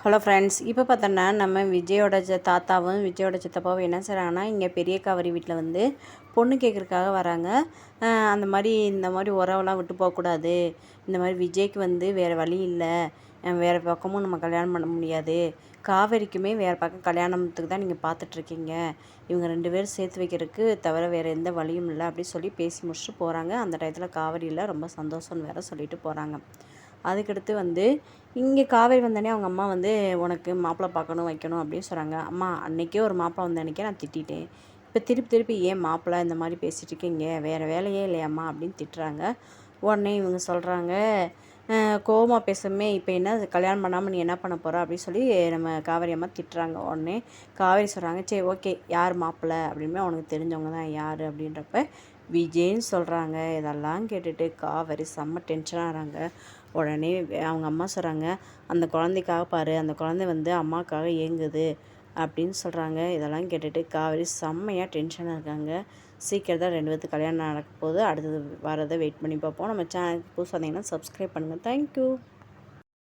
Hello friends, இப்போ பார்த்தோன்னா நம்ம விஜயோட தாத்தாவும் விஜயோட சித்தப்பாவும் என்ன செய்கிறாங்கன்னா, இங்கே பெரிய காவேரி வீட்டில் வந்து பொண்ணு கேட்குறதுக்காக வராங்க. அந்த மாதிரி உறவெல்லாம் விட்டு போகக்கூடாது. இந்த மாதிரி விஜய்க்கு வந்து வேறு வழி இல்லை, வேறு பக்கமும் நம்ம கல்யாணம் பண்ண முடியாது. காவேரிக்குமே வேறு பக்கம் கல்யாணத்துக்கு தான் நீங்கள் பார்த்துட்ருக்கீங்க. இவங்க 2 பேரும் சேர்த்து வைக்கிறதுக்கு தவிர வேறு எந்த வழியும் இல்லை அப்படின்னு சொல்லி பேசி முடிச்சுட்டு போகிறாங்க. அந்த டயத்தில் காவேரியில் ரொம்ப சந்தோஷம்னு வேறு சொல்லிட்டு போகிறாங்க. அதுக்கடுத்து வந்து இங்கே காவேரி வந்தோடனே அவங்க அம்மா வந்து உனக்கு மாப்பிள்ளை பார்க்கணும் வைக்கணும் அப்படின்னு சொல்கிறாங்க. அம்மா அன்றைக்கே ஒரு மாப்பிள்ளை வந்த அன்றைக்கே நான் திட்டிட்டேன். இப்போ திருப்பி ஏன் மாப்பிள்ளை இந்த மாதிரி பேசிகிட்டு இருக்கீங்க, வேறு வேலையே இல்லையாம்மா அப்படின்னு திட்டுறாங்க. உடனே இவங்க சொல்கிறாங்க, கோவமாக பேசுமே இப்போ என்ன கல்யாணம் பண்ணாமல் நீ என்ன பண்ண போகிற அப்படின்னு சொல்லி நம்ம காவேரி அம்மா திட்டுறாங்க. உடனே காவேரி சொல்கிறாங்க, சரி ஓகே யார் மாப்பிள்ளை அப்படின்மே அவனுக்கு தெரிஞ்சவங்க தான் யார் அப்படின்றப்ப விஜய்ன்னு சொல்கிறாங்க. இதெல்லாம் கேட்டுட்டு காவேரி செம்ம டென்ஷனாகிறாங்க. உடனே அவங்க அம்மா சொல்கிறாங்க, அந்த குழந்தைக்காக பாரு, அந்த குழந்தை வந்து அம்மாவுக்காக ஏங்குது அப்படின்னு சொல்கிறாங்க. இதெல்லாம் கேட்டுட்டு காவேரி செம்மையாக டென்ஷனாக இருக்காங்க. சீக்கிரத்தில் 2 பேத்துக்கு கல்யாணம் நடக்க போகுது. அடுத்தது வரதை வெயிட் பண்ணி பார்ப்போம். நம்ம சேனலுக்கு புதுசாக வந்தீங்கன்னா சப்ஸ்கிரைப் பண்ணுங்கள். தேங்க்யூ.